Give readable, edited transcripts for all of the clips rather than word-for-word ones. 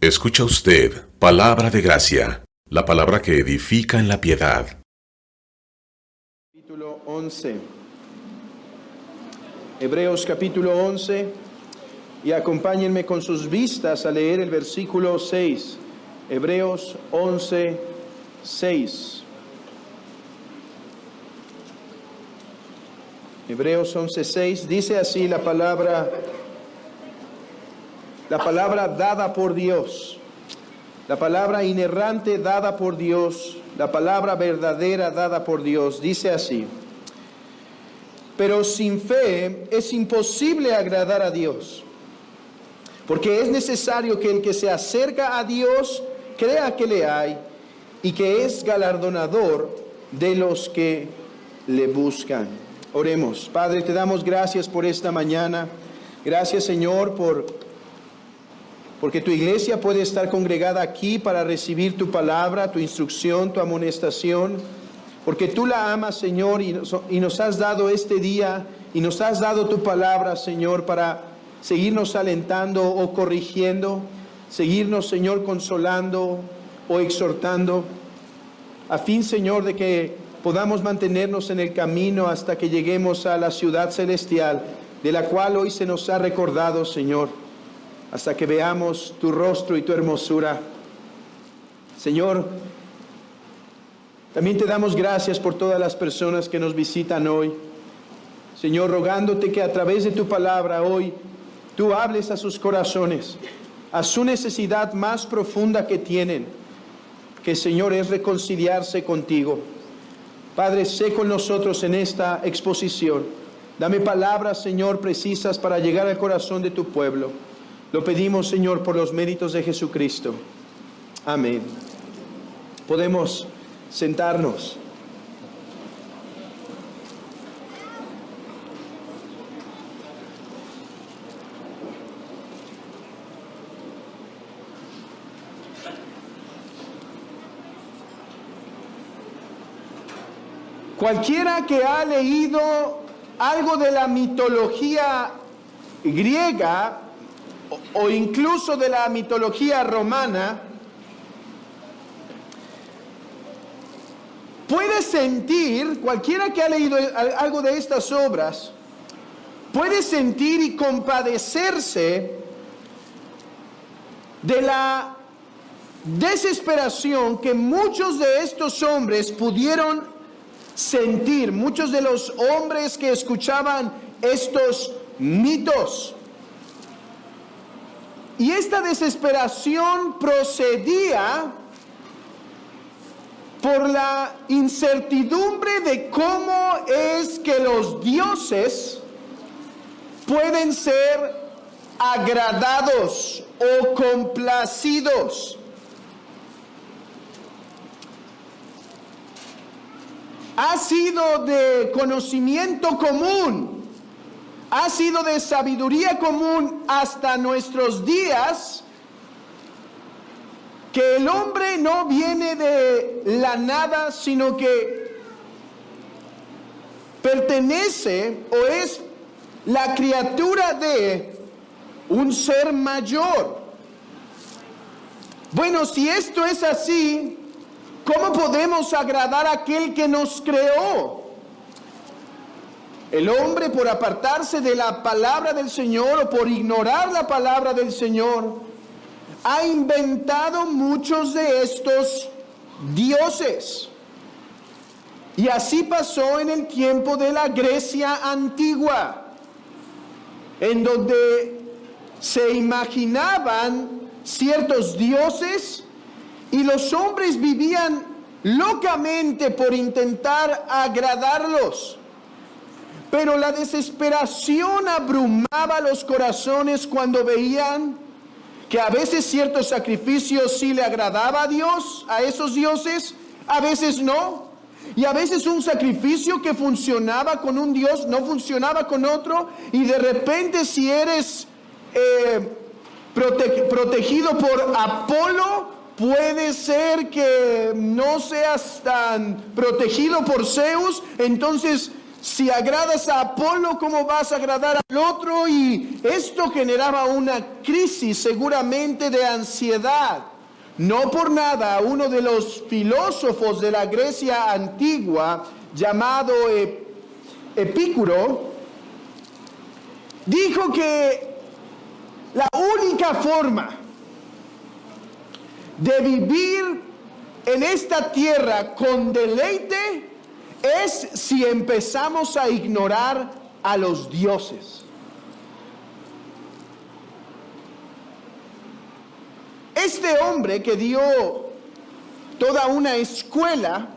Escucha usted, palabra de gracia, la palabra que edifica en la piedad. Capítulo 11. Hebreos capítulo 11, y acompáñenme con sus vistas a leer el versículo 6. Hebreos 11, 6. Hebreos 11, 6 dice así la palabra dada por Dios, la palabra inerrante dada por Dios, la palabra verdadera dada por Dios, dice así: pero sin fe es imposible agradar a Dios, porque es necesario que el que se acerca a Dios crea que le hay y que es galardonador de los que le buscan. Oremos. Padre, te damos gracias por esta mañana. Gracias, Señor, porque tu iglesia puede estar congregada aquí para recibir tu palabra, tu instrucción, tu amonestación, porque tú la amas, Señor, y nos has dado este día y nos has dado tu palabra, Señor, para seguirnos alentando o corrigiendo, seguirnos, Señor, consolando o exhortando, a fin, Señor, de que podamos mantenernos en el camino hasta que lleguemos a la ciudad celestial, de la cual hoy se nos ha recordado, Señor, hasta que veamos tu rostro y tu hermosura. Señor, también te damos gracias por todas las personas que nos visitan hoy. Señor, rogándote que a través de tu palabra hoy tú hables a sus corazones, a su necesidad más profunda que tienen, que, Señor, es reconciliarse contigo. Padre, sé con nosotros en esta exposición. Dame palabras, Señor, precisas para llegar al corazón de tu pueblo. Lo pedimos, Señor, por los méritos de Jesucristo. Amén. Podemos sentarnos. Cualquiera que ha leído algo de la mitología griega o incluso de la mitología romana, puede sentir, cualquiera que ha leído algo de estas obras, puede sentir y compadecerse de la desesperación que muchos de estos hombres pudieron sentir, muchos de los hombres que escuchaban estos mitos. Y esta desesperación procedía por la incertidumbre de cómo es que los dioses pueden ser agradados o complacidos. Ha sido de conocimiento común, ha sido de sabiduría común hasta nuestros días, que el hombre no viene de la nada, sino que pertenece o es la criatura de un ser mayor. Bueno, si esto es así, ¿cómo podemos agradar a aquel que nos creó? El hombre, por apartarse de la palabra del Señor o por ignorar la palabra del Señor, ha inventado muchos de estos dioses. Y así pasó en el tiempo de la Grecia antigua, en donde se imaginaban ciertos dioses y los hombres vivían locamente por intentar agradarlos. Pero la desesperación abrumaba los corazones cuando veían que a veces ciertos sacrificios sí le agradaba a Dios, a esos dioses, a veces no. Y a veces un sacrificio que funcionaba con un Dios no funcionaba con otro. Y de repente, si eres protegido por Apolo, puede ser que no seas tan protegido por Zeus. Entonces Si agradas a Apolo, ¿cómo vas a agradar al otro? Y esto generaba una crisis seguramente de ansiedad. No por nada, uno de los filósofos de la Grecia antigua, llamado Epicuro, dijo que la única forma de vivir en esta tierra con deleite es si empezamos a ignorar a los dioses. Este hombre que dio toda una escuela,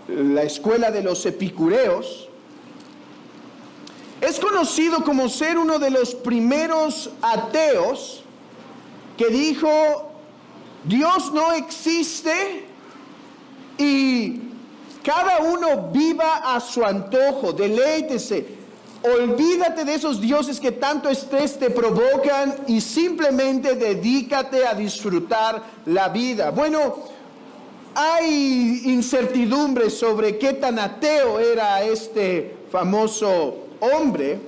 la escuela de los epicureos, es conocido como ser uno de los primeros ateos que dijo: Dios no existe y cada uno viva a su antojo, deleítese. Olvídate de esos dioses que tanto estrés te provocan y simplemente dedícate a disfrutar la vida. Bueno, hay incertidumbre sobre qué tan ateo era este famoso hombre,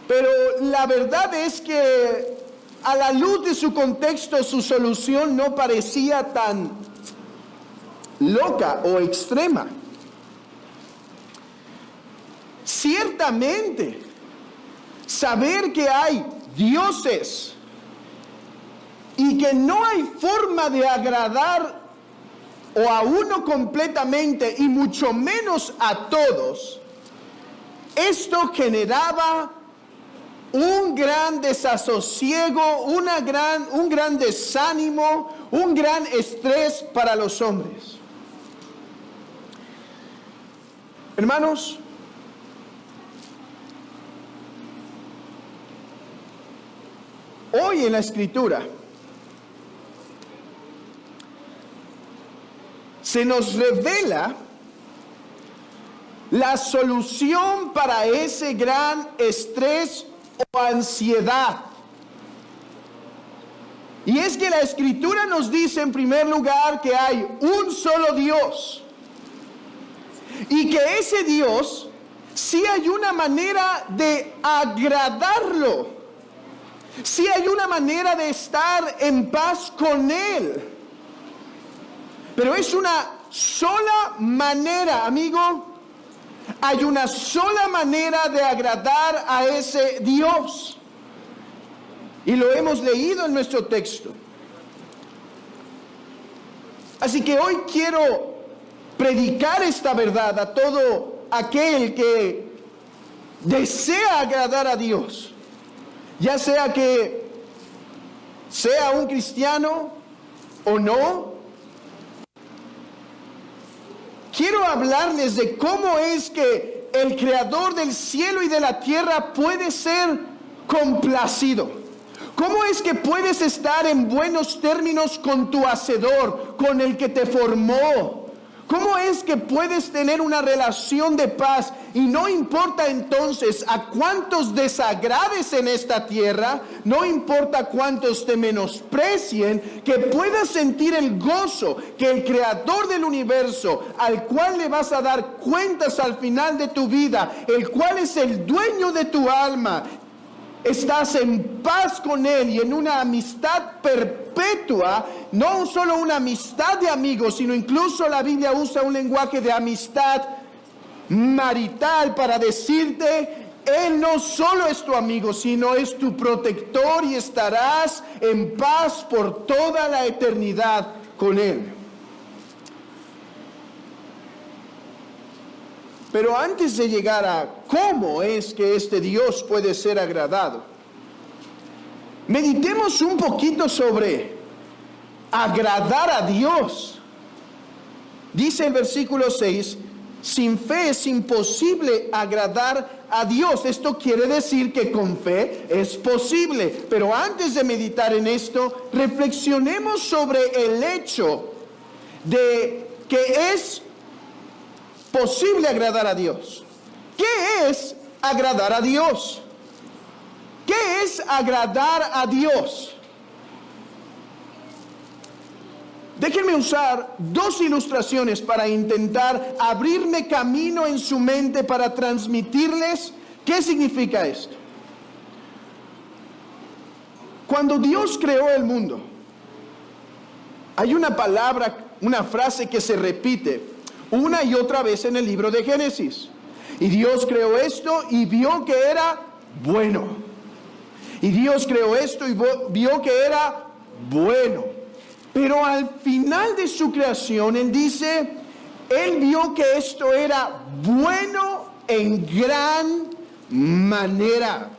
pero la verdad es que a la luz de su contexto, su solución no parecía tan loca o extrema. Ciertamente, saber que hay dioses y que no hay forma de agradar o a uno completamente y mucho menos a todos, esto generaba un gran desasosiego, un gran desánimo, un gran estrés para los hombres. Hermanos, hoy en la Escritura se nos revela la solución para ese gran estrés o ansiedad. Y es que la Escritura nos dice en primer lugar que hay un solo Dios y que ese Dios sí hay una manera de agradarlo, sí hay una manera de estar en paz con Él. Pero es una sola manera, amigo. Hay una sola manera de agradar a ese Dios. Y lo hemos leído en nuestro texto. Así que hoy quiero predicar esta verdad a todo aquel que desea agradar a Dios. Ya sea que sea un cristiano o no. Quiero hablarles de cómo es que el creador del cielo y de la tierra puede ser complacido. ¿Cómo es que puedes estar en buenos términos con tu hacedor, con el que te formó? ¿Cómo es que puedes tener una relación de paz y no importa entonces a cuántos desagrades en esta tierra, no importa cuántos te menosprecien, que puedas sentir el gozo que el creador del universo, al cual le vas a dar cuentas al final de tu vida, el cual es el dueño de tu alma, estás en paz con Él y en una amistad perpetua, no solo una amistad de amigos, sino incluso la Biblia usa un lenguaje de amistad marital para decirte, Él no solo es tu amigo, sino es tu protector y estarás en paz por toda la eternidad con Él. Pero antes de llegar a cómo es que este Dios puede ser agradado, meditemos un poquito sobre agradar a Dios. Dice el versículo 6, sin fe es imposible agradar a Dios. Esto quiere decir que con fe es posible. Pero antes de meditar en esto, reflexionemos sobre el hecho de que es posible agradar a Dios. ¿Qué es agradar a Dios? ¿Qué es agradar a Dios? Déjenme usar dos ilustraciones para intentar abrirme camino en su mente para transmitirles qué significa esto. Cuando Dios creó el mundo, hay una palabra, una frase que se repite una y otra vez en el libro de Génesis. Y Dios creó esto y vio que era bueno. Y Dios creó esto y vio que era bueno. Pero al final de su creación, Él dice, Él vio que esto era bueno en gran manera.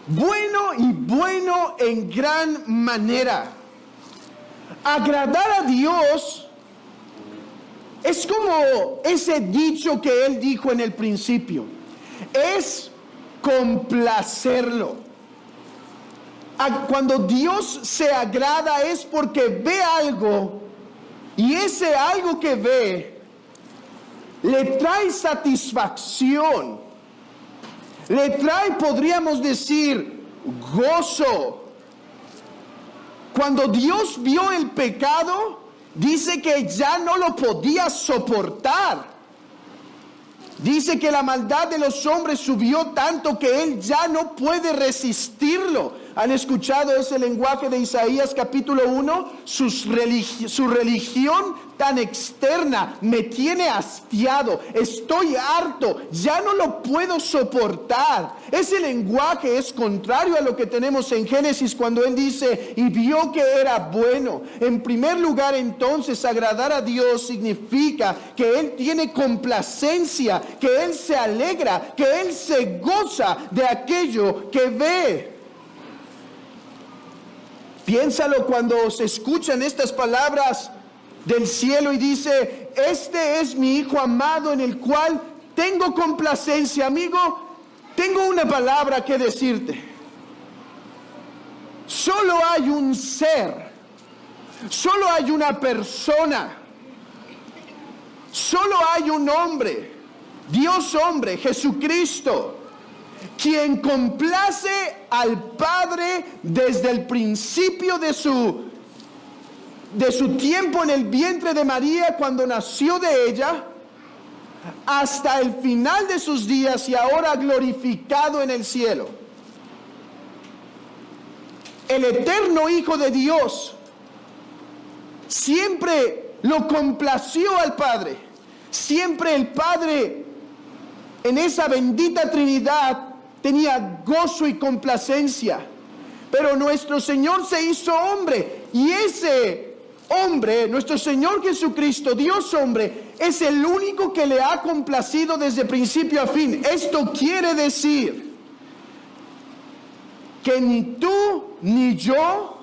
Bueno y bueno en gran manera. Agradar a Dios es como ese dicho que Él dijo en el principio. Es complacerlo. Cuando Dios se agrada es porque ve algo y ese algo que ve le trae satisfacción, le trae, podríamos decir, gozo. Cuando Dios vio el pecado, dice que ya no lo podía soportar. Dice que la maldad de los hombres subió tanto que Él ya no puede resistirlo. ¿Han escuchado ese lenguaje de Isaías capítulo 1? Su religión tan externa me tiene hastiado, estoy harto, ya no lo puedo soportar. Ese lenguaje es contrario a lo que tenemos en Génesis cuando Él dice, y vio que era bueno. En primer lugar, entonces, agradar a Dios significa que Él tiene complacencia, que Él se alegra, que Él se goza de aquello que ve. Piénsalo cuando se escuchan estas palabras del cielo y dice, este es mi Hijo amado en el cual tengo complacencia. Amigo, tengo una palabra que decirte. Solo hay un ser, solo hay una persona, solo hay un hombre, Dios hombre, Jesucristo, quien complace al Padre desde el principio de su tiempo en el vientre de María cuando nació de ella, hasta el final de sus días y ahora glorificado en el cielo. El eterno Hijo de Dios siempre lo complació al Padre. Siempre el Padre en esa bendita Trinidad tenía gozo y complacencia. Pero nuestro Señor se hizo hombre, y ese hombre, nuestro Señor Jesucristo, Dios hombre, es el único que le ha complacido desde principio a fin. Esto quiere decir que ni tú ni yo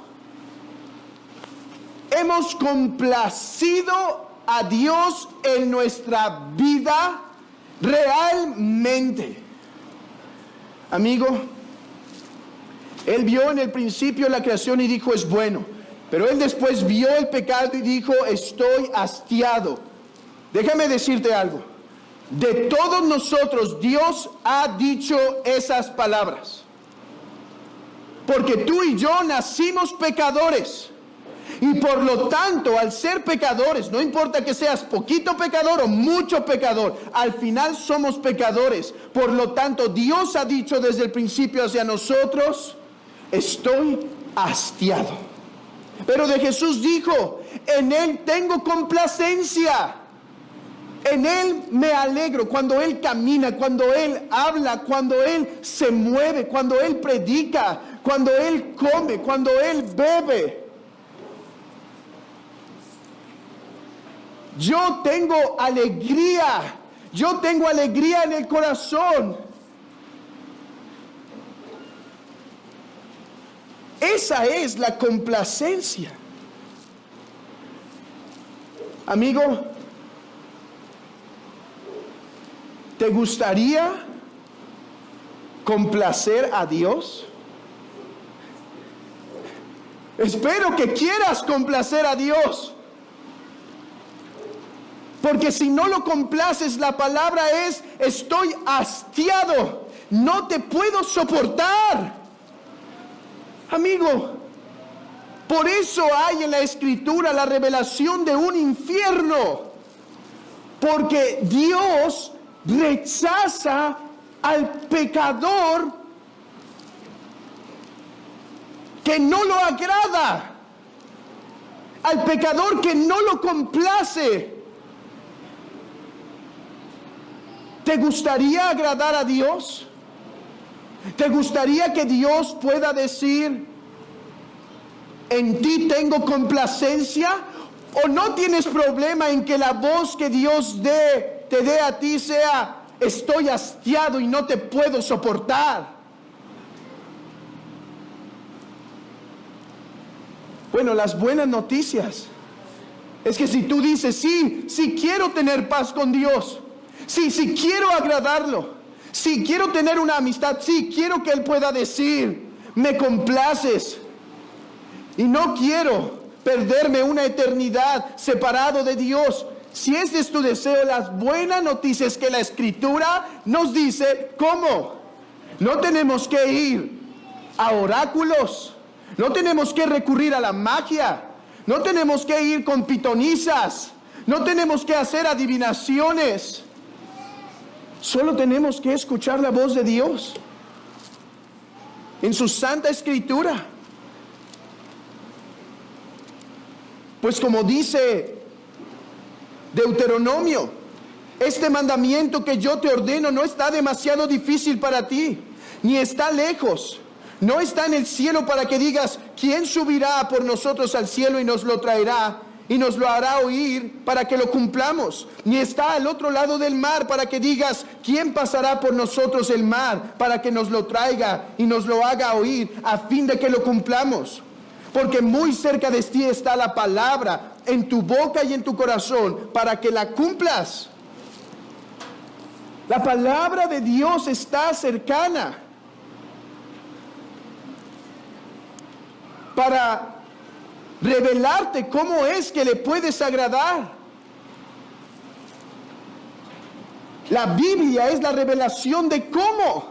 hemos complacido a Dios en nuestra vida realmente. Amigo, Él vio en el principio la creación y dijo, es bueno. Pero Él después vio el pecado y dijo, estoy hastiado. Déjame decirte algo. De todos nosotros, Dios ha dicho esas palabras. Porque tú y yo nacimos pecadores. Y por lo tanto, al ser pecadores, no importa que seas poquito pecador o mucho pecador, al final somos pecadores. Por lo tanto, Dios ha dicho desde el principio hacia nosotros, estoy hastiado. Pero de Jesús dijo, en Él tengo complacencia. En Él me alegro cuando Él camina, cuando Él habla, cuando Él se mueve, cuando Él predica, cuando Él come, cuando Él bebe. Yo tengo alegría en el corazón. Esa es la complacencia. Amigo, ¿te gustaría complacer a Dios? Espero que quieras complacer a Dios. Porque si no lo complaces, la palabra es, estoy hastiado, no te puedo soportar. Amigo, Por eso hay en la Escritura la revelación de un infierno, porque Dios rechaza al pecador que no lo agrada, al pecador que no lo complace. ¿Te gustaría agradar a Dios? ¿Te gustaría que Dios pueda decir, en ti tengo complacencia? ¿O no tienes problema en que la voz que Dios te dé a ti sea, estoy hastiado y no te puedo soportar? Bueno, las buenas noticias es que si tú dices, sí quiero tener paz con Dios, sí quiero agradarlo, sí quiero tener una amistad, sí quiero que Él pueda decir, me complaces, y no quiero perderme una eternidad separado de Dios. Si ese es tu deseo, las buenas noticias es que la Escritura nos dice cómo. No tenemos que ir a oráculos, no tenemos que recurrir a la magia, no tenemos que ir con pitonizas, no tenemos que hacer adivinaciones. Solo tenemos que escuchar la voz de Dios en su Santa Escritura. Pues como dice Deuteronomio, este mandamiento que yo te ordeno no está demasiado difícil para ti, ni está lejos. No está en el cielo para que digas, ¿quién subirá por nosotros al cielo y nos lo traerá y nos lo hará oír para que lo cumplamos? Ni está al otro lado del mar para que digas, ¿quién pasará por nosotros el mar para que nos lo traiga y nos lo haga oír a fin de que lo cumplamos? Porque muy cerca de ti está la palabra, en tu boca y en tu corazón, para que la cumplas. La palabra de Dios está cercana para revelarte cómo es que le puedes agradar. La Biblia es la revelación de cómo.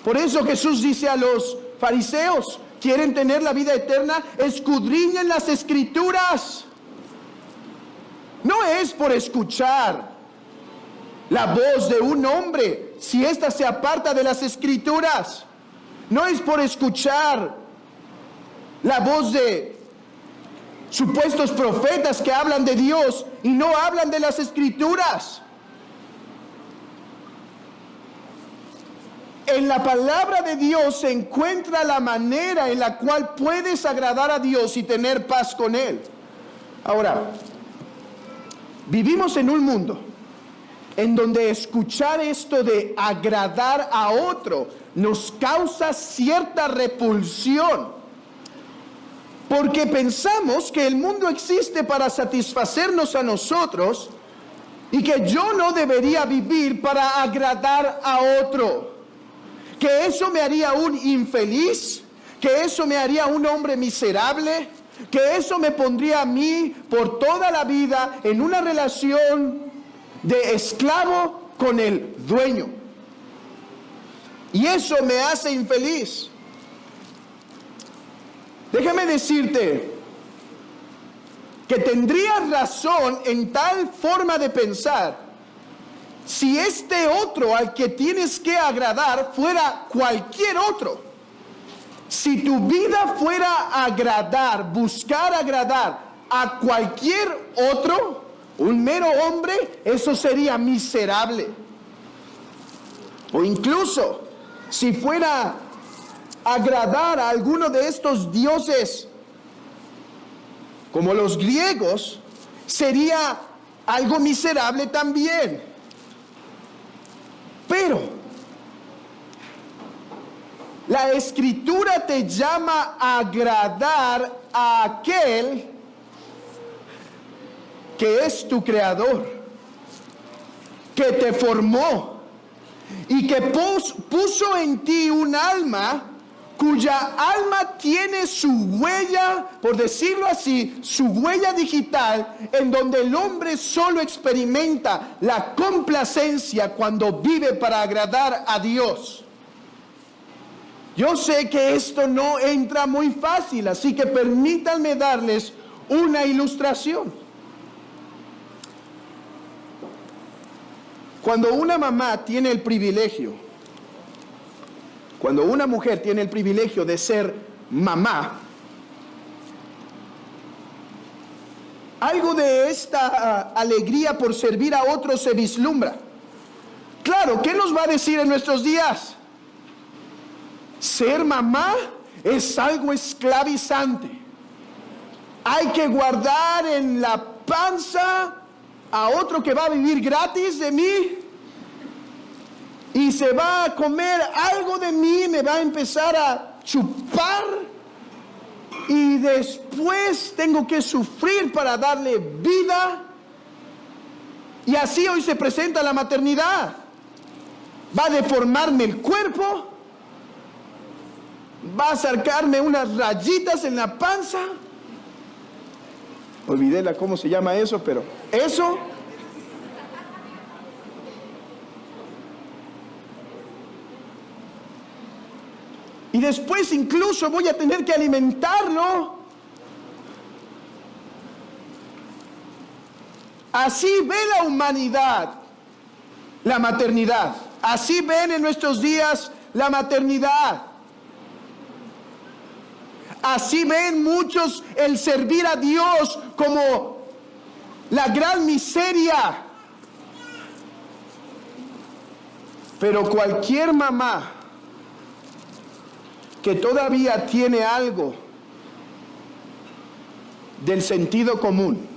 Por eso Jesús dice a los fariseos, ¿quieren tener la vida eterna? Escudriñen las Escrituras. No es por escuchar la voz de un hombre, si ésta se aparta de las Escrituras. No es por escuchar la voz de supuestos profetas que hablan de Dios y no hablan de las Escrituras. En la palabra de Dios se encuentra la manera en la cual puedes agradar a Dios y tener paz con Él. Ahora, vivimos en un mundo en donde escuchar esto de agradar a otro nos causa cierta repulsión, porque pensamos que el mundo existe para satisfacernos a nosotros y que yo no debería vivir para agradar a otro, que eso me haría un infeliz, que eso me haría un hombre miserable, que eso me pondría a mí por toda la vida en una relación de esclavo con el dueño. Y eso me hace infeliz. Déjame decirte que tendrías razón en tal forma de pensar si este otro al que tienes que agradar fuera cualquier otro. Si tu vida fuera agradar, buscar agradar a cualquier otro, un mero hombre, eso sería miserable. O incluso, si fuera agradar a alguno de estos dioses, como los griegos, sería algo miserable también. Pero la Escritura te llama a agradar a aquel que es tu creador, que te formó y que puso en ti un alma cuya alma tiene su huella, por decirlo así, su huella digital, en donde el hombre solo experimenta la complacencia cuando vive para agradar a Dios. Yo sé que esto no entra muy fácil, así que permítanme darles una ilustración. Cuando una mamá tiene el privilegio, cuando una mujer tiene el privilegio de ser mamá, algo de esta alegría por servir a otros se vislumbra. Claro, ¿qué nos va a decir en nuestros días? Ser mamá es algo esclavizante. Hay que guardar en la panza a otro que va a vivir gratis de mí y se va a comer algo de mí, me va a empezar a chupar y después tengo que sufrir para darle vida. Y así hoy se presenta la maternidad. Va a deformarme el cuerpo, va a sacarme unas rayitas en la panza. Olvidé cómo se llama eso, pero eso. Y después incluso voy a tener que alimentarlo. Así ve la humanidad la maternidad. Así ven en nuestros días la maternidad. Así ven muchos el servir a Dios como la gran miseria. Pero cualquier mamá que todavía tiene algo del sentido común,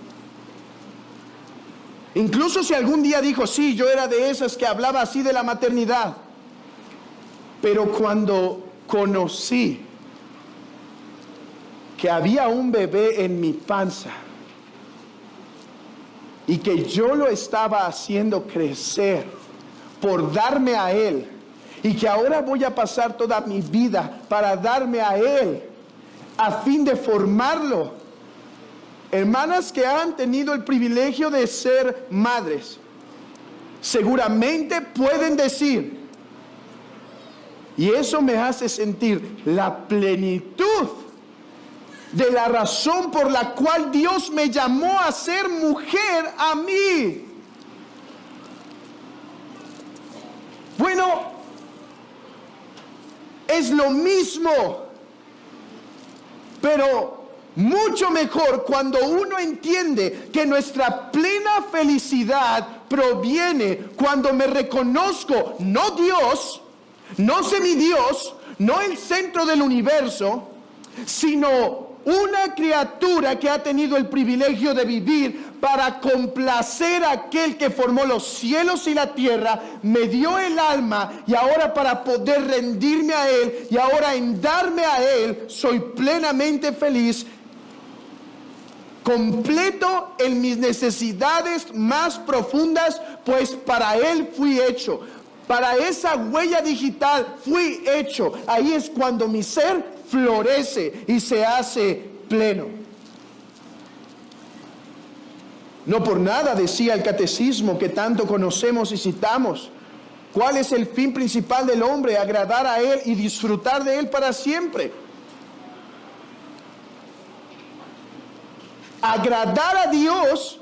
incluso si algún día dijo, sí, yo era de esas que hablaba así de la maternidad, pero cuando conocí que había un bebé en mi panza y que yo lo estaba haciendo crecer por darme a él, y que ahora voy a pasar toda mi vida para darme a él, a fin de formarlo. Hermanas que han tenido el privilegio de ser madres, seguramente pueden decir, y eso me hace sentir la plenitud de la razón por la cual Dios me llamó a ser mujer a mí. Bueno, es lo mismo, pero mucho mejor cuando uno entiende que nuestra plena felicidad proviene cuando me reconozco no Dios, no semidios, no el centro del universo, sino una criatura que ha tenido el privilegio de vivir para complacer a aquel que formó los cielos y la tierra, me dio el alma, y ahora para poder rendirme a Él, y ahora en darme a Él, soy plenamente feliz, completo en mis necesidades más profundas, pues para Él fui hecho. Para esa huella digital fui hecho. Ahí es cuando mi ser florece y se hace pleno. No por nada decía el catecismo que tanto conocemos y citamos. ¿Cuál es el fin principal del hombre? Agradar a Él y disfrutar de Él para siempre. Agradar a Dios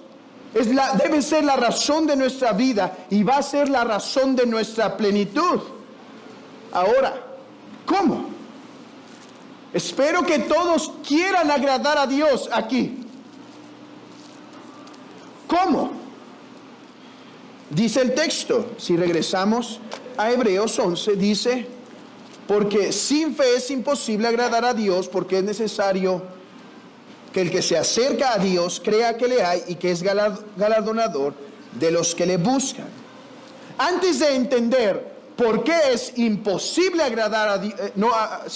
debe ser la razón de nuestra vida y va a ser la razón de nuestra plenitud. Ahora, ¿cómo? Espero que todos quieran agradar a Dios aquí. ¿Cómo? Dice el texto, si regresamos a Hebreos 11, dice, porque sin fe es imposible agradar a Dios, porque es necesario que el que se acerca a Dios crea que le hay y que es galardonador de los que le buscan. Antes de entender por qué es imposible agradar a Dios,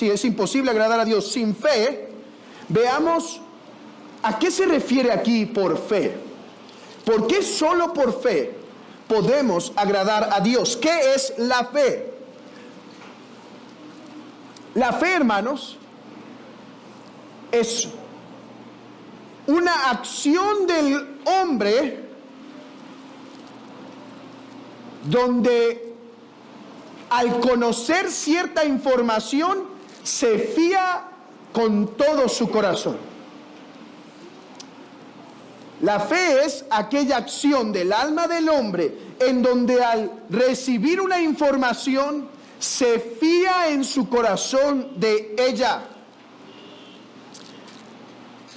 es imposible agradar a Dios sin fe, veamos a qué se refiere aquí por fe. ¿Por qué solo por fe podemos agradar a Dios? ¿Qué es la fe? La fe, hermanos, es una acción del hombre donde al conocer cierta información se fía con todo su corazón. La fe es aquella acción del alma del hombre en donde al recibir una información se fía en su corazón de ella.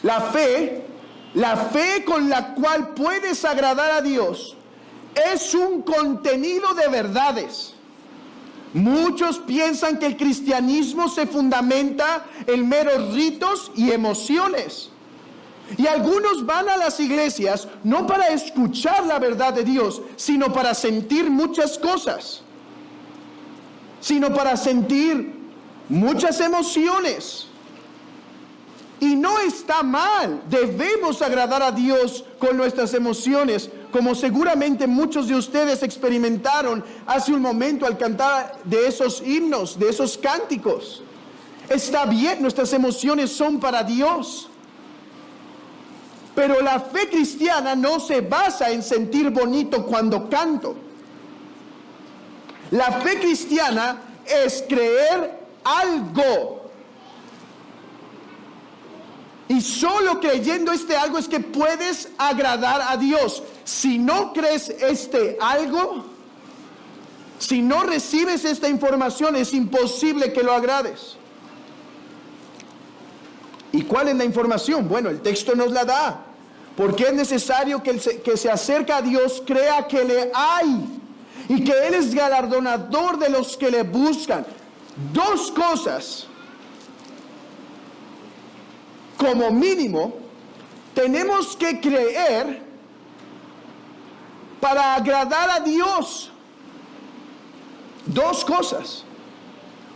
La fe con la cual puedes agradar a Dios es un contenido de verdades. Muchos piensan que el cristianismo se fundamenta en meros ritos y emociones. Y algunos van a las iglesias no para escuchar la verdad de Dios, sino para sentir muchas cosas, sino para sentir muchas emociones. Y no está mal, debemos agradar a Dios con nuestras emociones, como seguramente muchos de ustedes experimentaron hace un momento al cantar de esos himnos, de esos cánticos. Está bien, nuestras emociones son para Dios. Pero la fe cristiana no se basa en sentir bonito cuando canto. La fe cristiana es creer algo. Y solo creyendo este algo es que puedes agradar a Dios. Si no crees este algo, si no recibes esta información, es imposible que lo agrades. ¿Y cuál es la información? Bueno, el texto nos la da. Porque es necesario que el que se acerca a Dios crea que le hay y que Él es galardonador de los que le buscan. Dos cosas. Como mínimo, tenemos que creer para agradar a Dios. Dos cosas.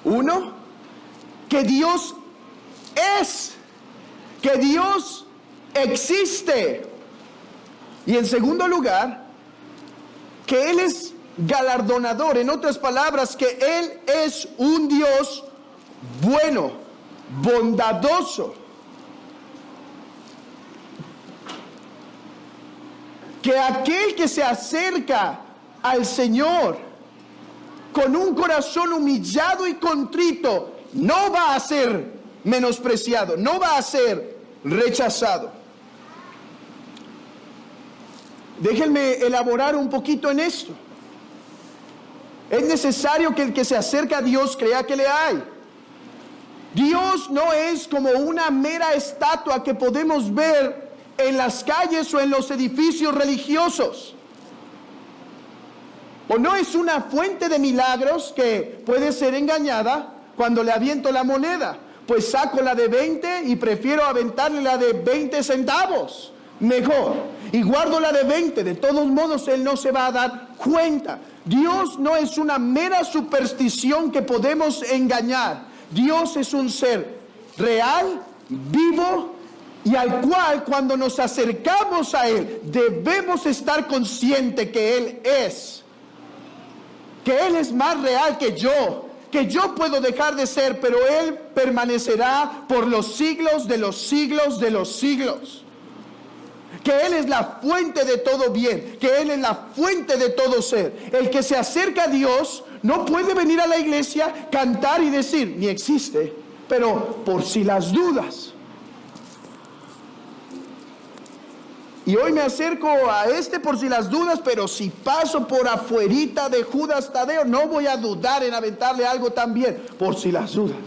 Uno, que Dios es, que Dios existe. Y en segundo lugar, que Él es galardonador. En otras palabras, que Él es un Dios bueno, bondadoso. Que aquel que se acerca al Señor con un corazón humillado y contrito no va a ser menospreciado, no va a ser rechazado. Déjenme elaborar un poquito en esto. Es necesario que el que se acerca a Dios crea que le hay. Dios no es como una mera estatua que podemos ver en las calles o en los edificios religiosos. O no es una fuente de milagros que puede ser engañada cuando le aviento la moneda. Pues saco la de 20 y prefiero aventarle la de 20 centavos. Mejor. Y guardo la de 20. De todos modos, Él no se va a dar cuenta. Dios no es una mera superstición que podemos engañar. Dios es un ser real, vivo, y al cual cuando nos acercamos a Él debemos estar conscientes que Él es más real que yo puedo dejar de ser, pero Él permanecerá por los siglos de los siglos de los siglos. Que Él es la fuente de todo bien, que Él es la fuente de todo ser. El que se acerca a Dios no puede venir a la iglesia, cantar y decir, ni existe, pero por si las dudas. Y hoy me acerco a por si las dudas, pero si paso por afuerita de Judas Tadeo, no voy a dudar en aventarle algo también, por si las dudas.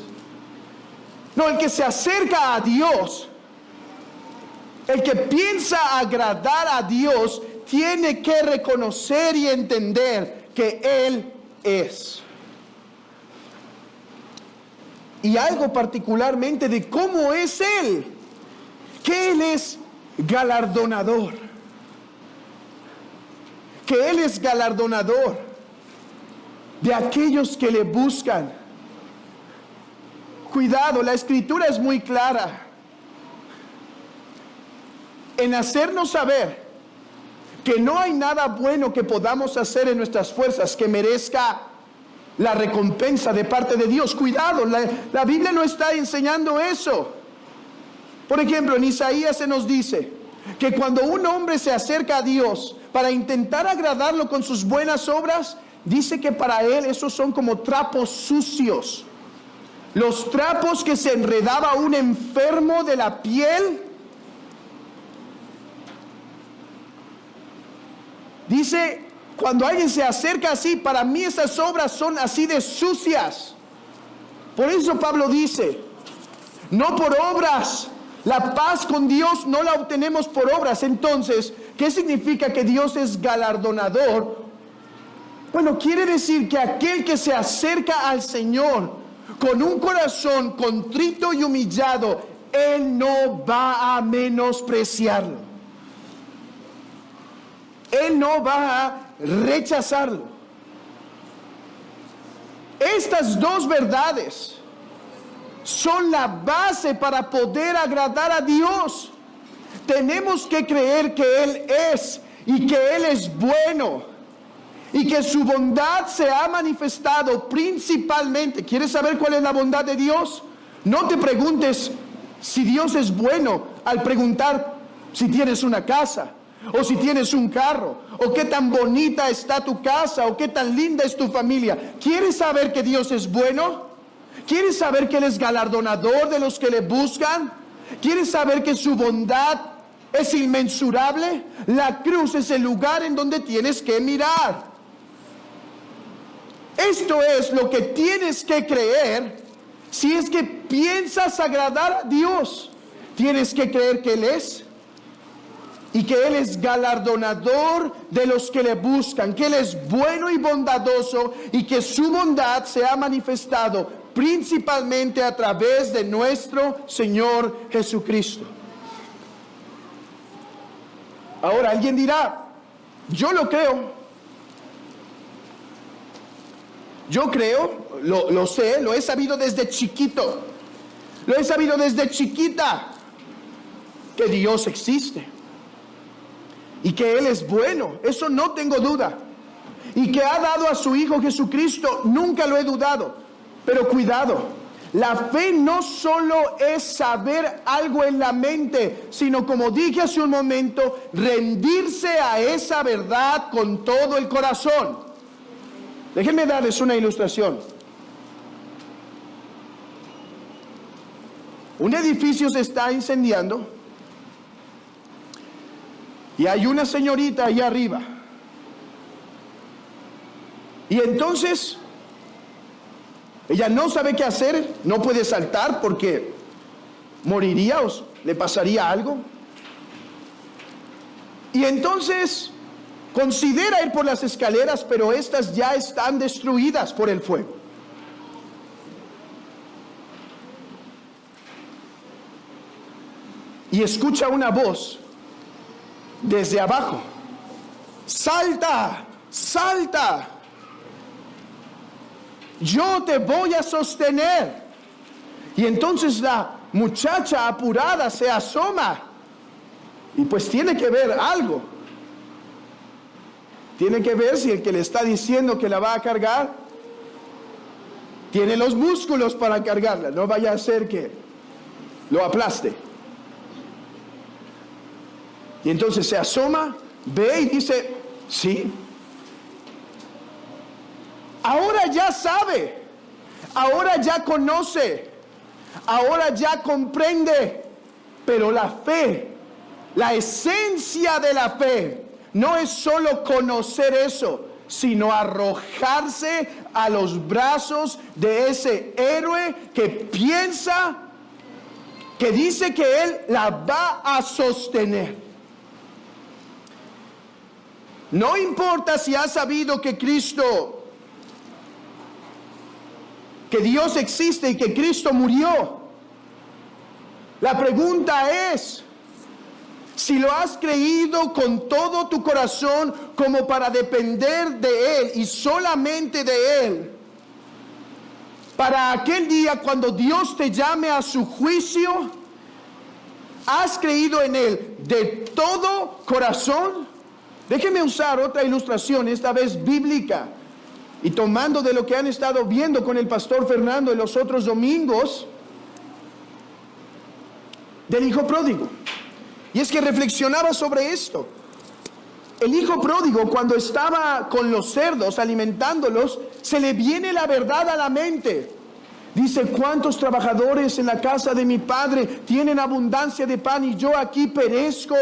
No, el que se acerca a Dios, el que piensa agradar a Dios, tiene que reconocer y entender que Él es. Y algo particularmente de cómo es Él, que Él es galardonador, que Él es galardonador de aquellos que le buscan. Cuidado, la escritura es muy clara en hacernos saber que no hay nada bueno que podamos hacer en nuestras fuerzas que merezca la recompensa de parte de Dios. Cuidado, la Biblia no está enseñando eso. Por ejemplo, en Isaías se nos dice que cuando un hombre se acerca a Dios para intentar agradarlo con sus buenas obras, dice que para él esos son como trapos sucios. los trapos que se enredaba un enfermo de la piel. Dice, cuando alguien se acerca así, para mí esas obras son así de sucias. Por eso Pablo dice, no por obras. La paz con Dios no la obtenemos por obras. Entonces, ¿qué significa que Dios es galardonador? Bueno, quiere decir que aquel que se acerca al Señor con un corazón contrito y humillado, Él no va a menospreciarlo. Él no va a rechazarlo. Estas dos verdades son la base para poder agradar a Dios. Tenemos que creer que Él es y que Él es bueno y que su bondad se ha manifestado principalmente. ¿Quieres saber cuál es la bondad de Dios? No te preguntes si Dios es bueno al preguntar si tienes una casa o si tienes un carro, o qué tan bonita está tu casa, o qué tan linda es tu familia. ¿Quieres saber que Dios es bueno? ¿Quieres saber que Él es galardonador de los que le buscan? ¿Quieres saber que su bondad es inmensurable? La cruz es el lugar en donde tienes que mirar. Esto es lo que tienes que creer si es que piensas agradar a Dios. Tienes que creer que Él es y que Él es galardonador de los que le buscan, que Él es bueno y bondadoso y que su bondad se ha manifestado principalmente a través de nuestro Señor Jesucristo. Ahora alguien dirá, yo lo creo. Yo creo, lo sé, lo he sabido desde chiquito. Lo he sabido desde chiquita, que Dios existe. Y que Él es bueno, eso no tengo duda. Y que ha dado a su Hijo Jesucristo, nunca lo he dudado. Pero cuidado, la fe no solo es saber algo en la mente, sino, como dije hace un momento, rendirse a esa verdad con todo el corazón. Déjenme darles una ilustración. Un edificio se está incendiando y hay una señorita allá arriba. Y entonces ella no sabe qué hacer, no puede saltar porque moriría o le pasaría algo. Y entonces considera ir por las escaleras, pero estas ya están destruidas por el fuego. Y escucha una voz desde abajo: salta, salta, yo te voy a sostener. Y entonces la muchacha apurada se asoma y pues tiene que ver algo. Tiene que ver si el que le está diciendo que la va a cargar tiene los músculos para cargarla. No vaya a ser que lo aplaste. Y entonces se asoma, ve y dice, sí. Ahora ya sabe, ahora ya conoce, ahora ya comprende. Pero la fe, la esencia de la fe, no es solo conocer eso, sino arrojarse a los brazos de ese héroe que piensa, que dice que Él la va a sostener. No importa si has sabido que Cristo, que Dios existe y que Cristo murió. La pregunta es, si lo has creído con todo tu corazón como para depender de Él y solamente de Él, para aquel día cuando Dios te llame a su juicio, ¿has creído en Él de todo corazón? Déjenme usar otra ilustración, esta vez bíblica, y tomando de lo que han estado viendo con el pastor Fernando en los otros domingos, del hijo pródigo. Y es que reflexionaba sobre esto. El hijo pródigo, cuando estaba con los cerdos alimentándolos, se le viene la verdad a la mente. Dice, ¿cuántos trabajadores en la casa de mi padre tienen abundancia de pan y yo aquí perezco?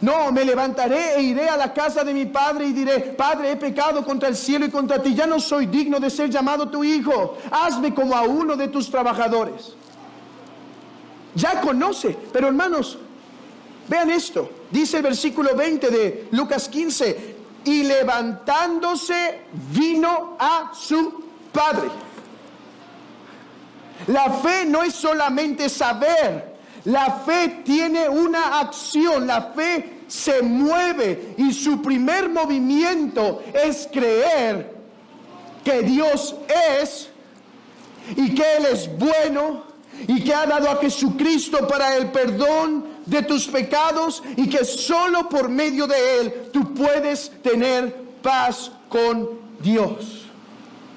No, me levantaré e iré a la casa de mi padre y diré, Padre, he pecado contra el cielo y contra ti, ya no soy digno de ser llamado tu hijo, hazme como a uno de tus trabajadores. Ya conoce, pero hermanos, vean esto, dice el versículo 20 de Lucas 15, y levantándose vino a su padre. La fe no es solamente saber. La fe tiene una acción, la fe se mueve y su primer movimiento es creer que Dios es y que Él es bueno y que ha dado a Jesucristo para el perdón de tus pecados y que solo por medio de Él tú puedes tener paz con Dios.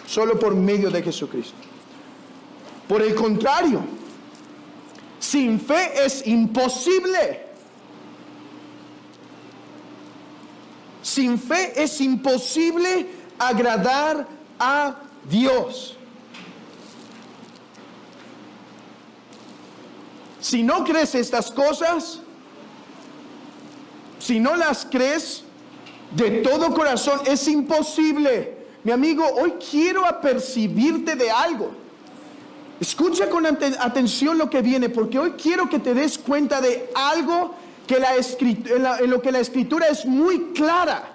Solo por medio de Jesucristo. Por el contrario, sin fe es imposible. Sin fe es imposible agradar a Dios. Si no crees estas cosas, si no las crees de todo corazón, es imposible. Mi amigo, hoy quiero apercibirte de algo. Escucha con atención lo que viene, porque hoy quiero que te des cuenta de algo que en lo que la Escritura es muy clara.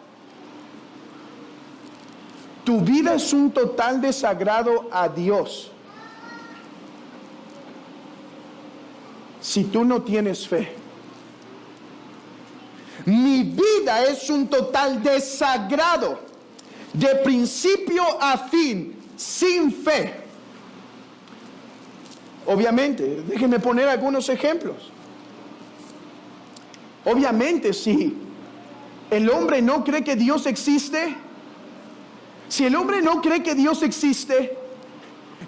Tu vida es un total desagrado a Dios si tú no tienes fe. Mi vida es un total desagrado de principio a fin sin fe. Obviamente, déjenme poner algunos ejemplos. Obviamente, si el hombre no cree que Dios existe, si el hombre no cree que Dios existe,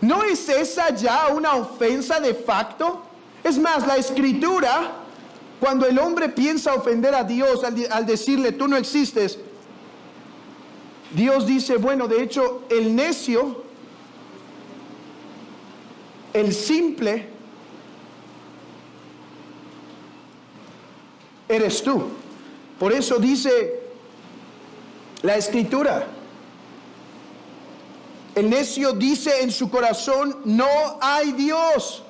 ¿no es esa ya una ofensa de facto? Es más, la Escritura, cuando el hombre piensa ofender a Dios al decirle tú no existes, Dios dice, bueno, de hecho, el necio, el simple, eres tú. Por eso dice la Escritura, el necio dice en su corazón, no hay Dios.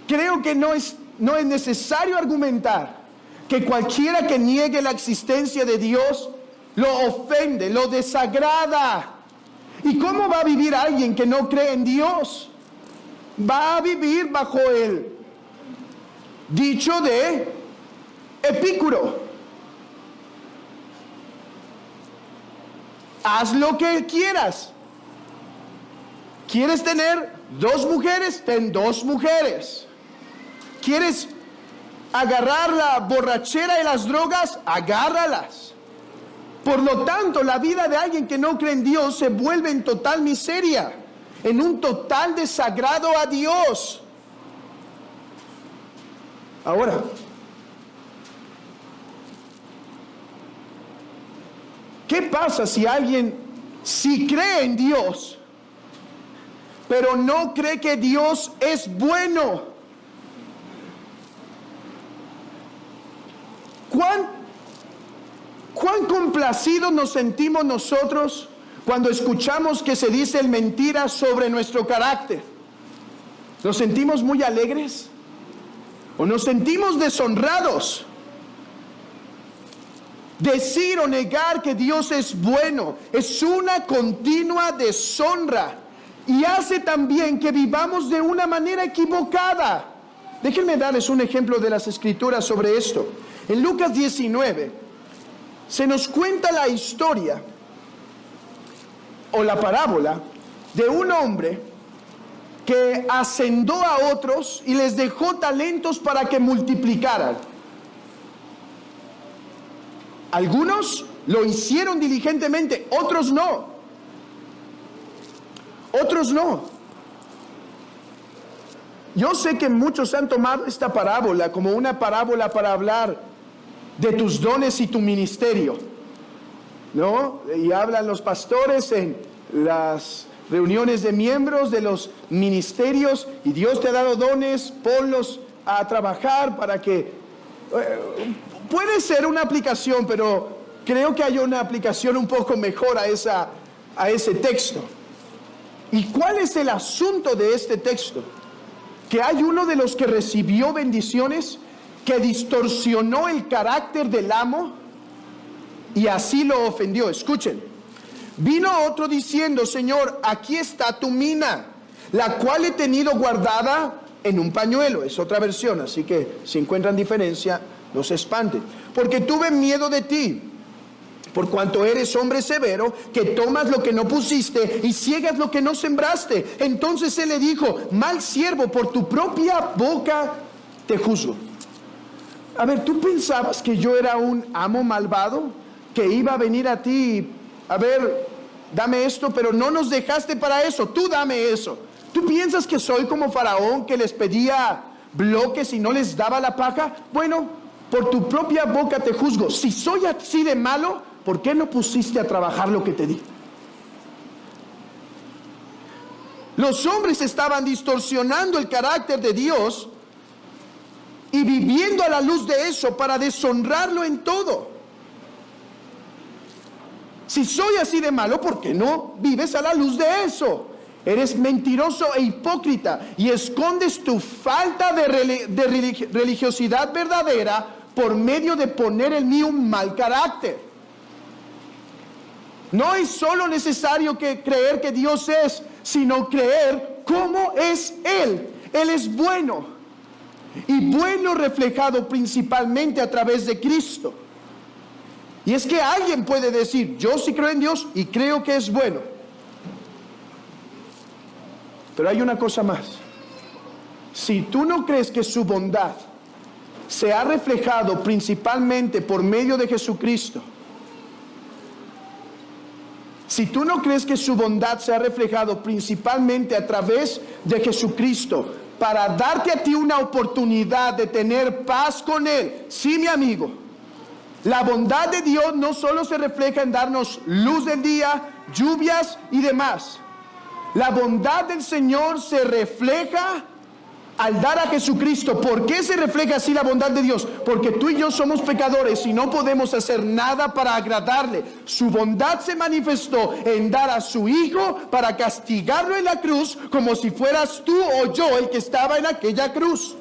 Creo que no es necesario argumentar que cualquiera que niegue la existencia de Dios lo ofende, lo desagrada. ¿Y cómo va a vivir alguien que no cree en Dios? Va a vivir bajo el dicho de Epicuro: haz lo que quieras. ¿Quieres tener 2 mujeres? Ten 2 mujeres. ¿Quieres agarrar la borrachera y las drogas? Agárralas. Por lo tanto, la vida de alguien que no cree en Dios se vuelve en total miseria, en un total desagrado a Dios. Ahora, ¿qué pasa si alguien sí cree en Dios, pero no cree que Dios es bueno? ¿Cuán complacidos nos sentimos nosotros cuando escuchamos que se dicen mentiras sobre nuestro carácter? ¿Nos sentimos muy alegres? ¿O nos sentimos deshonrados? Decir o negar que Dios es bueno es una continua deshonra y hace también que vivamos de una manera equivocada. Déjenme darles un ejemplo de las Escrituras sobre esto. En Lucas 19 se nos cuenta la historia o la parábola de un hombre que hacendó a otros y les dejó talentos para que multiplicaran. Algunos lo hicieron diligentemente, otros no. Otros no. Yo sé que muchos han tomado esta parábola como una parábola para hablar de tus dones y tu ministerio, ¿no? Y hablan los pastores en las reuniones de miembros de los ministerios y Dios te ha dado dones, ponlos a trabajar para que... puede ser una aplicación, pero creo que hay una aplicación un poco mejor a ese texto. ¿Y cuál es el asunto de este texto? Que hay uno de los que recibió bendiciones que distorsionó el carácter del amo y así lo ofendió. Escuchen, vino otro diciendo: Señor, aquí está tu mina, la cual he tenido guardada en un pañuelo. Es otra versión, así que si encuentran diferencia, no se espanten. Porque tuve miedo de ti, por cuanto eres hombre severo, que tomas lo que no pusiste y ciegas lo que no sembraste. Entonces él le dijo: mal siervo, por tu propia boca te juzgo. A ver, ¿tú pensabas que yo era un amo malvado? Que iba a venir a ti, a ver, dame esto, pero no nos dejaste para eso, tú dame eso. ¿Tú piensas que soy como Faraón, que les pedía bloques y no les daba la paja? Bueno, por tu propia boca te juzgo. Si soy así de malo, ¿por qué no pusiste a trabajar lo que te di? Los hombres estaban distorsionando el carácter de Dios y viviendo a la luz de eso para deshonrarlo en todo. Si soy así de malo, ¿por qué no vives a la luz de eso? Eres mentiroso e hipócrita y escondes tu falta de religiosidad verdadera por medio de poner en mí un mal carácter. No es solo necesario creer que Dios es, sino creer cómo es Él. Él es bueno. Y bueno reflejado principalmente a través de Cristo. Y es que alguien puede decir: yo sí creo en Dios y creo que es bueno. Pero hay una cosa más. Si tú no crees que su bondad se ha reflejado principalmente por medio de Jesucristo, si tú no crees que su bondad se ha reflejado principalmente a través de Jesucristo para darte a ti una oportunidad de tener paz con Él, sí, mi amigo, la bondad de Dios no solo se refleja en darnos luz del día, lluvias y demás. La bondad del Señor se refleja al dar a Jesucristo. ¿Por qué se refleja así la bondad de Dios? Porque tú y yo somos pecadores y no podemos hacer nada para agradarle. Su bondad se manifestó en dar a su Hijo para castigarlo en la cruz, como si fueras tú o yo el que estaba en aquella cruz.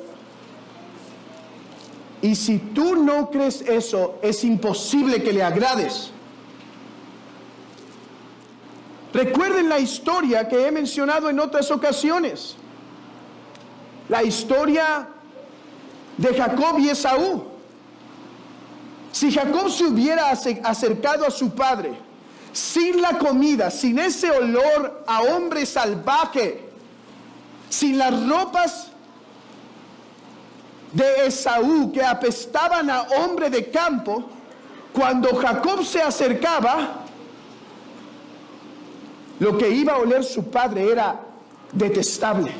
Y si tú no crees eso, es imposible que le agrades. Recuerden la historia que he mencionado en otras ocasiones. La historia de Jacob y Esaú. Si Jacob se hubiera acercado a su padre sin la comida, sin ese olor a hombre salvaje, sin las ropas de Esaú que apestaban a hombre de campo, cuando Jacob se acercaba, lo que iba a oler su padre era detestable.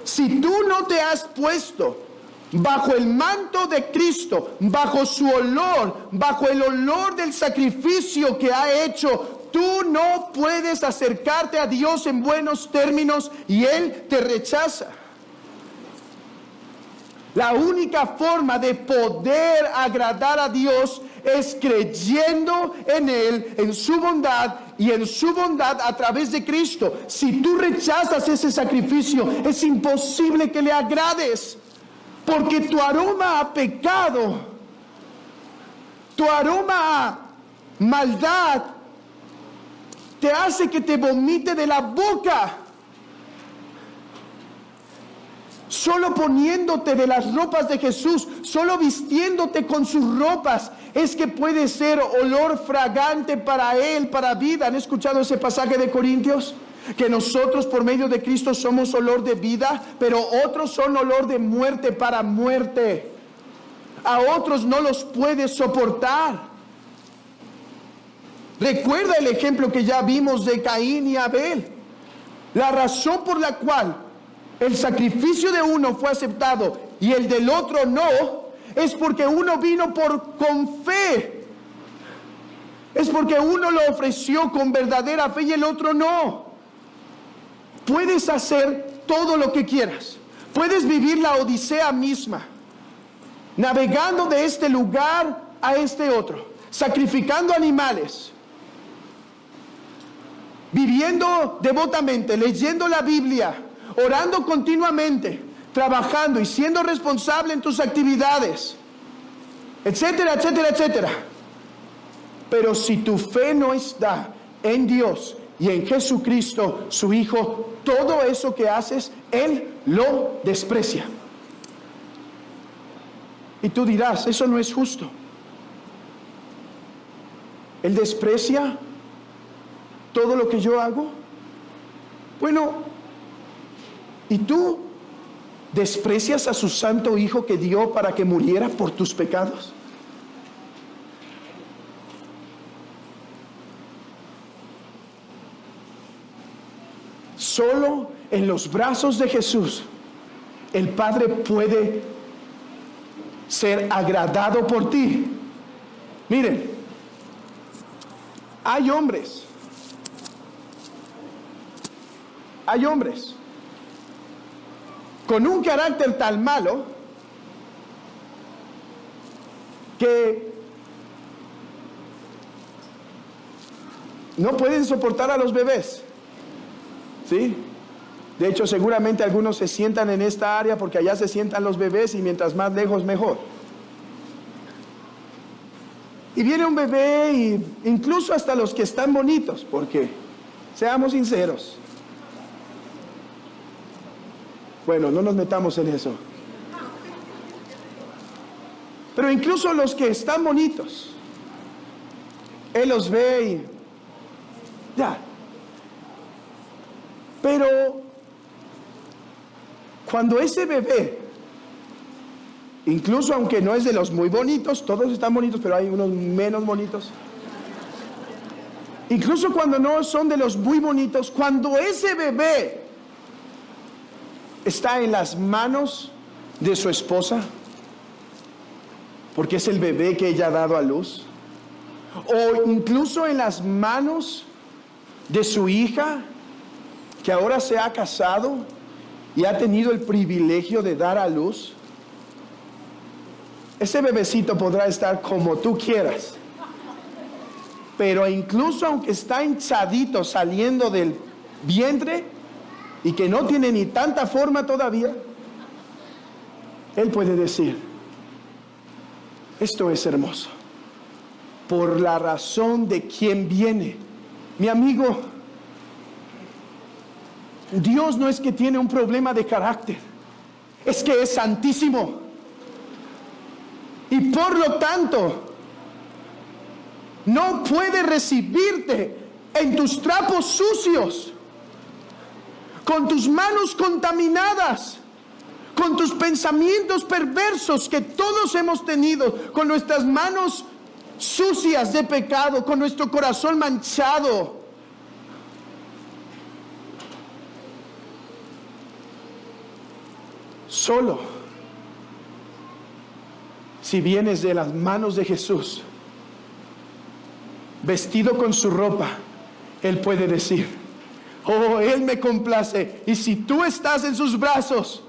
Si tú no te has puesto bajo el manto de Cristo, bajo su olor, bajo el olor del sacrificio que ha hecho, tú no puedes acercarte a Dios en buenos términos y Él te rechaza. La única forma de poder agradar a Dios es creyendo en Él, en su bondad y en su bondad a través de Cristo. Si tú rechazas ese sacrificio, es imposible que le agrades, porque tu aroma a pecado, tu aroma a maldad, te hace que te vomite de la boca. Solo poniéndote de las ropas de Jesús, solo vistiéndote con sus ropas, es que puede ser olor fragante para Él, para vida. ¿Han escuchado ese pasaje de Corintios? Que nosotros por medio de Cristo somos olor de vida, pero otros son olor de muerte para muerte. A otros no los puedes soportar. Recuerda el ejemplo que ya vimos de Caín y Abel. La razón por la cual el sacrificio de uno fue aceptado y el del otro no, es porque uno vino con fe Es porque uno lo ofreció con verdadera fe y el otro no. Puedes hacer todo lo que quieras. Puedes vivir la odisea misma, navegando de este lugar a este otro, sacrificando animales, viviendo devotamente, leyendo la Biblia, orando continuamente, trabajando y siendo responsable en tus actividades, etcétera, etcétera, etcétera. Pero si tu fe no está en Dios y en Jesucristo, su Hijo, todo eso que haces, Él lo desprecia. Y tú dirás, eso no es justo. Él desprecia todo lo que yo hago. Bueno, ¿y tú desprecias a su santo Hijo que dio para que muriera por tus pecados? Solo en los brazos de Jesús el Padre puede ser agradado por ti. Miren, hay hombres con un carácter tan malo que no pueden soportar a los bebés. ¿Sí? De hecho, seguramente algunos se sientan en esta área porque allá se sientan los bebés y mientras más lejos mejor. Y viene un bebé y incluso hasta los que están bonitos, porque seamos sinceros. Bueno, no nos metamos en eso. Pero incluso los que están bonitos, Él los ve y ya. Pero cuando ese bebé, incluso aunque no es de los muy bonitos, todos están bonitos, pero hay unos menos bonitos. Incluso cuando no son de los muy bonitos, cuando ese bebé está en las manos de su esposa, porque es el bebé que ella ha dado a luz, o incluso en las manos de su hija, que ahora se ha casado y ha tenido el privilegio de dar a luz, ese bebecito podrá estar como tú quieras, pero incluso aunque está hinchadito saliendo del vientre y que no tiene ni tanta forma todavía, Él puede decir, esto es hermoso, por la razón de quien viene. Mi amigo, Dios no es que tiene un problema de carácter, es que es santísimo. Y por lo tanto, no puede recibirte en tus trapos sucios, con tus manos contaminadas, con tus pensamientos perversos que todos hemos tenido, con nuestras manos sucias de pecado, con nuestro corazón manchado. Solo si vienes de las manos de Jesús, vestido con su ropa, Él puede decir, oh, Él me complace, y si tú estás en sus brazos,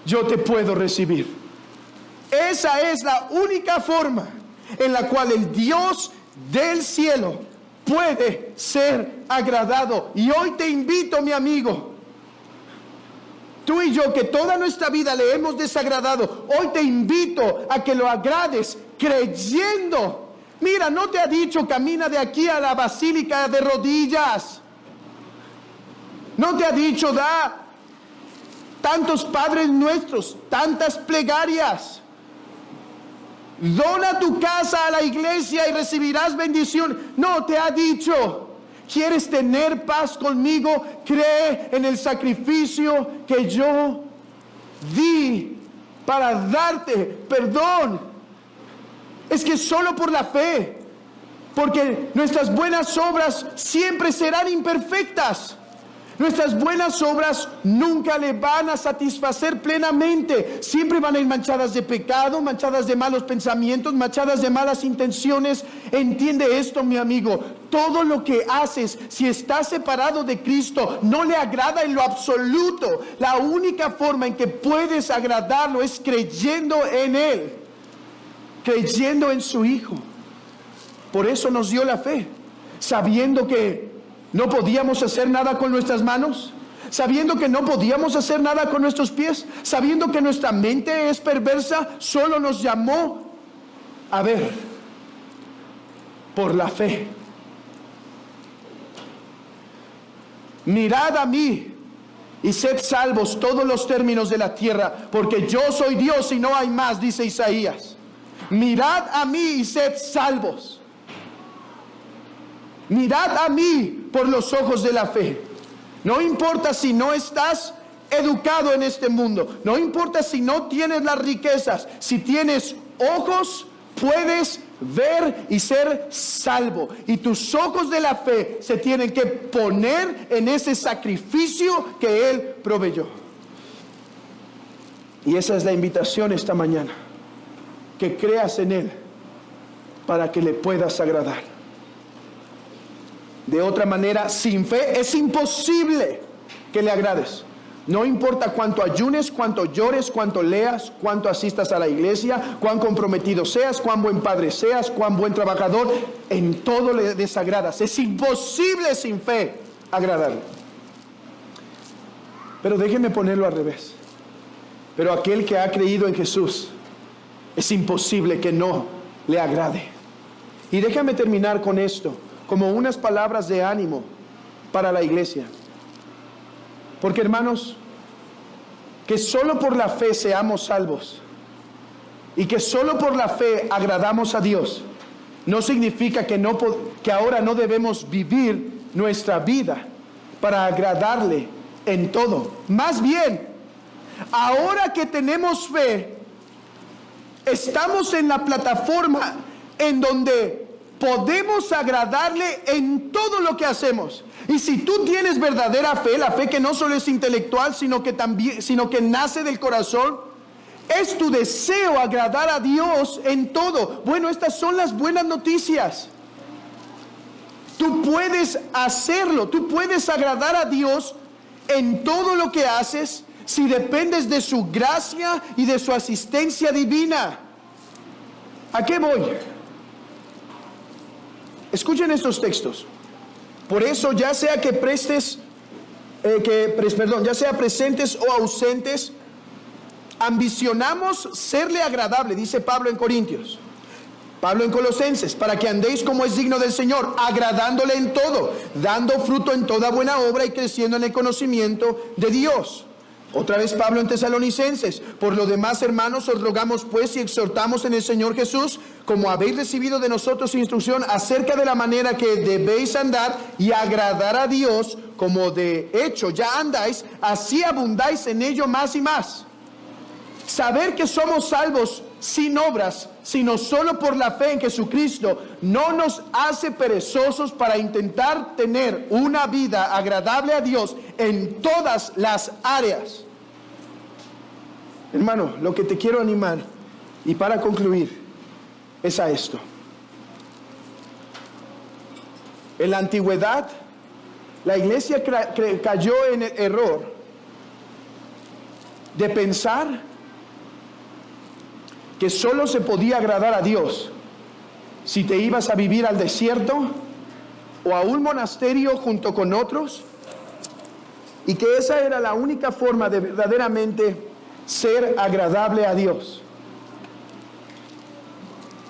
yo te puedo recibir. Esa es la única forma en la cual el Dios del cielo puede ser agradado. Y hoy te invito, mi amigo, tú y yo que toda nuestra vida le hemos desagradado, hoy te invito a que lo agrades creyendo. Mira, no te ha dicho camina de aquí a la basílica de rodillas. No te ha dicho da tantos padres nuestros, tantas plegarias. Dona tu casa a la iglesia y recibirás bendición. No, te ha dicho, ¿quieres tener paz conmigo? Cree en el sacrificio que yo di para darte perdón. Es que solo por la fe, porque nuestras buenas obras siempre serán imperfectas. Nuestras buenas obras nunca le van a satisfacer plenamente. Siempre van a ir manchadas de pecado, manchadas de malos pensamientos, manchadas de malas intenciones. Entiende esto, mi amigo. Todo lo que haces, si estás separado de Cristo, no le agrada en lo absoluto. La única forma en que puedes agradarlo es creyendo en Él, creyendo en su Hijo. Por eso nos dio la fe, sabiendo que no podíamos hacer nada con nuestras manos, sabiendo que no podíamos hacer nada con nuestros pies, sabiendo que nuestra mente es perversa. Solo nos llamó a ver por la fe. Mirad a mí y sed salvos todos los términos de la tierra, porque yo soy Dios y no hay más, dice Isaías. Mirad a mí y sed salvos. Mirad a mí por los ojos de la fe. No importa si no estás educado en este mundo, no importa si no tienes las riquezas, si tienes ojos, puedes ver y ser salvo. Y tus ojos de la fe se tienen que poner en ese sacrificio que Él proveyó. Y esa es la invitación esta mañana, que creas en Él para que le puedas agradar. De otra manera, sin fe es imposible que le agrades. No importa cuánto ayunes, cuánto llores, cuánto leas, cuánto asistas a la iglesia, cuán comprometido seas, cuán buen padre seas, cuán buen trabajador, en todo le desagradas. Es imposible sin fe agradarle. Pero déjenme ponerlo al revés. Pero aquel que ha creído en Jesús, es imposible que no le agrade. Y déjame terminar con esto, como unas palabras de ánimo para la iglesia. Porque, hermanos, que solo por la fe seamos salvos y que solo por la fe agradamos a Dios, no significa que ahora no debemos vivir nuestra vida para agradarle en todo. Más bien, ahora que tenemos fe, estamos en la plataforma en donde podemos agradarle en todo lo que hacemos. Y si tú tienes verdadera fe, la fe que no solo es intelectual, sino que nace del corazón, es tu deseo agradar a Dios en todo. Bueno, estas son las buenas noticias. Tú puedes hacerlo, tú puedes agradar a Dios en todo lo que haces si dependes de su gracia y de su asistencia divina. ¿A qué voy? Escuchen estos textos. Por eso, ya sea ya sea presentes o ausentes, ambicionamos serle agradable, dice Pablo en Corintios. Pablo en Colosenses, para que andéis como es digno del Señor, agradándole en todo, dando fruto en toda buena obra y creciendo en el conocimiento de Dios. Otra vez Pablo en Tesalonicenses, por lo demás, hermanos, os rogamos pues y exhortamos en el Señor Jesús, como habéis recibido de nosotros instrucción acerca de la manera que debéis andar y agradar a Dios, como de hecho ya andáis, así abundáis en ello más y más. Saber que somos salvos sin obras, sino solo por la fe en Jesucristo, no nos hace perezosos para intentar tener una vida agradable a Dios en todas las áreas. Hermano, lo que te quiero animar, y para concluir, es a esto. En la antigüedad, la iglesia cayó en el error de pensar que solo se podía agradar a Dios si te ibas a vivir al desierto o a un monasterio junto con otros, y que esa era la única forma de verdaderamente ser agradable a Dios.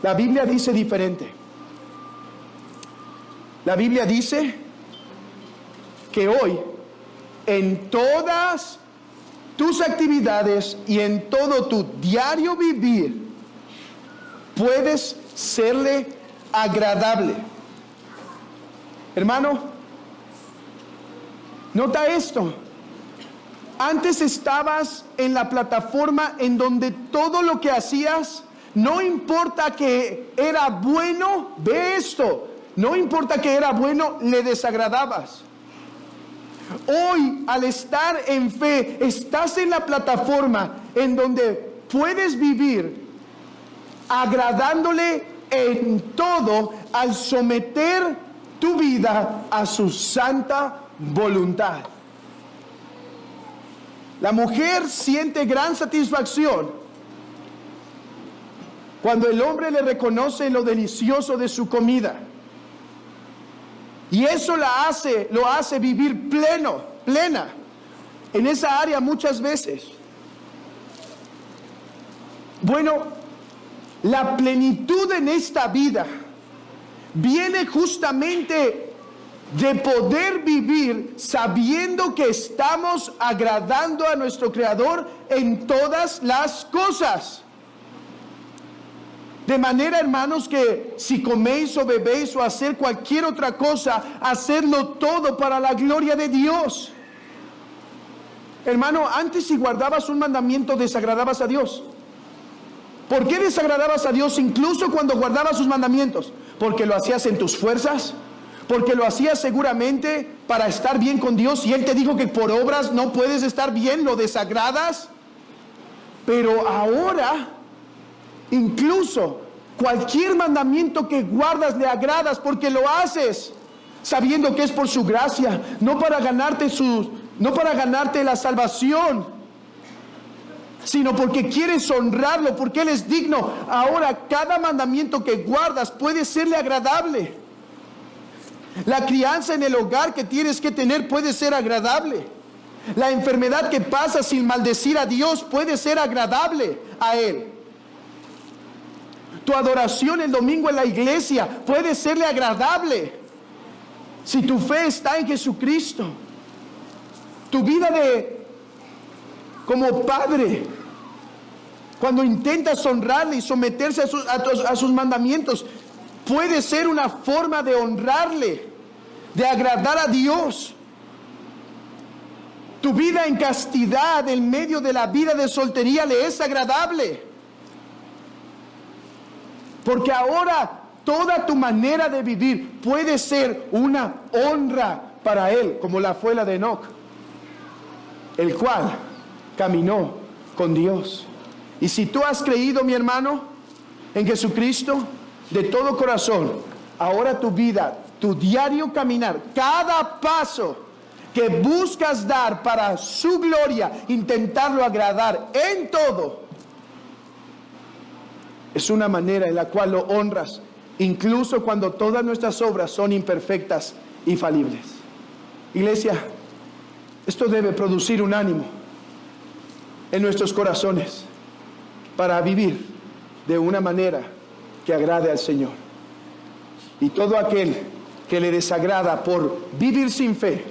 La Biblia dice diferente. La Biblia dice que hoy, en todas tus actividades y en todo tu diario vivir, puedes serle agradable. Hermano, nota esto. Antes estabas en la plataforma en donde todo lo que hacías, no importa que era bueno, ve esto, no importa que era bueno, le desagradabas. Hoy, al estar en fe, estás en la plataforma en donde puedes vivir agradándole en todo al someter tu vida a su santa voluntad. La mujer siente gran satisfacción cuando el hombre le reconoce lo delicioso de su comida. Y eso lo hace vivir plena en esa área muchas veces. Bueno, la plenitud en esta vida viene justamente de poder vivir sabiendo que estamos agradando a nuestro Creador en todas las cosas. De manera, hermanos, que si coméis o bebéis o hacer cualquier otra cosa, hacerlo todo para la gloria de Dios. Hermano, antes si guardabas un mandamiento desagradabas a Dios. ¿Por qué desagradabas a Dios incluso cuando guardabas sus mandamientos? Porque lo hacías en tus fuerzas, porque lo hacías seguramente para estar bien con Dios y Él te dijo que por obras no puedes estar bien, lo desagradas. Pero ahora, incluso cualquier mandamiento que guardas le agradas porque lo haces sabiendo que es por su gracia, no para ganarte la salvación, sino porque quieres honrarlo, porque Él es digno. Ahora cada mandamiento que guardas puede serle agradable. La crianza en el hogar que tienes que tener puede ser agradable. La enfermedad que pasa sin maldecir a Dios puede ser agradable a Él. Tu adoración el domingo en la iglesia puede serle agradable si tu fe está en Jesucristo. Tu vida como padre, cuando intentas honrarle y someterse a sus mandamientos, puede ser una forma de honrarle, de agradar a Dios. Tu vida en castidad en medio de la vida de soltería le es agradable. Porque ahora toda tu manera de vivir puede ser una honra para Él, como la fue la de Enoc, el cual caminó con Dios. Y si tú has creído, mi hermano, en Jesucristo de todo corazón, ahora tu vida, tu diario caminar, cada paso que buscas dar para su gloria, intentarlo agradar en todo, es una manera en la cual lo honras, incluso cuando todas nuestras obras son imperfectas y falibles. Iglesia, esto debe producir un ánimo en nuestros corazones para vivir de una manera que agrade al Señor. Y todo aquel que le desagrada por vivir sin fe,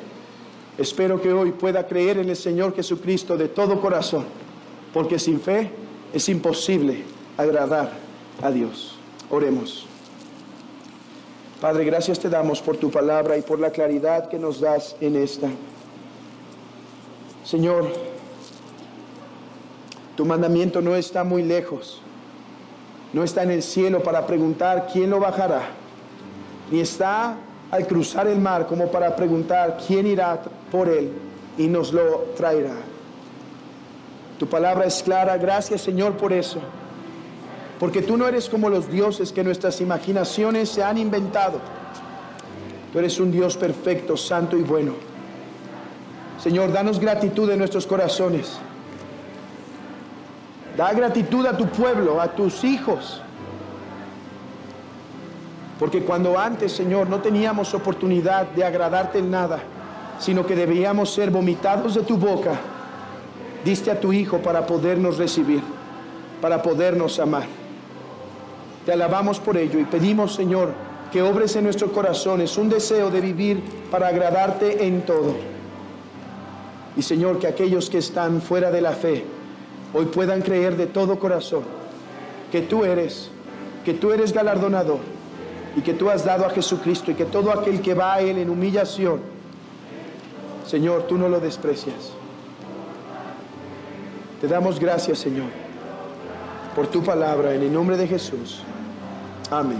espero que hoy pueda creer en el Señor Jesucristo de todo corazón, porque sin fe es imposible agradar a Dios. Oremos. Padre, gracias te damos por tu palabra y por la claridad que nos das en esta. Señor, tu mandamiento no está muy lejos, no está en el cielo para preguntar quién lo bajará, ni está al cruzar el mar como para preguntar quién irá por él y nos lo traerá. Tu palabra es clara, gracias Señor por eso, porque tú no eres como los dioses que nuestras imaginaciones se han inventado. Tú eres un Dios perfecto, santo y bueno. Señor, danos gratitud en nuestros corazones. Da gratitud a tu pueblo, a tus hijos. Porque cuando antes, Señor, no teníamos oportunidad de agradarte en nada, sino que debíamos ser vomitados de tu boca, diste a tu Hijo para podernos recibir, para podernos amar. Te alabamos por ello y pedimos, Señor, que obres en nuestros corazones un deseo de vivir para agradarte en todo. Y, Señor, que aquellos que están fuera de la fe hoy puedan creer de todo corazón que tú eres galardonador y que tú has dado a Jesucristo y que todo aquel que va a Él en humillación, Señor, tú no lo desprecias. Te damos gracias, Señor, por tu palabra en el nombre de Jesús. Amén.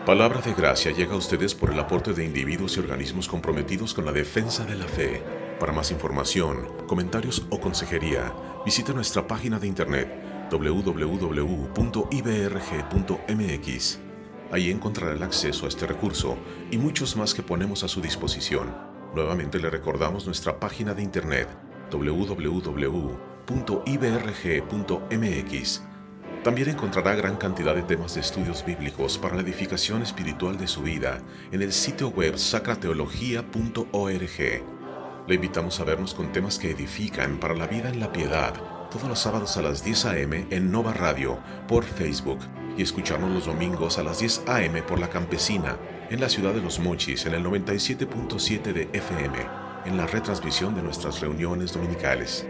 Palabra de Gracia llega a ustedes por el aporte de individuos y organismos comprometidos con la defensa de la fe. Para más información, comentarios o consejería, visite nuestra página de internet www.ibrg.mx. Ahí encontrará el acceso a este recurso y muchos más que ponemos a su disposición. Nuevamente le recordamos nuestra página de internet www.ibrg.mx. También encontrará gran cantidad de temas de estudios bíblicos para la edificación espiritual de su vida en el sitio web sacrateología.org. Le invitamos a vernos con temas que edifican para la vida en la piedad, todos los sábados a las 10 a.m. en Nova Radio por Facebook y escucharnos los domingos a las 10 a.m. por La Campesina en la ciudad de Los Mochis en el 97.7 de FM en la retransmisión de nuestras reuniones dominicales.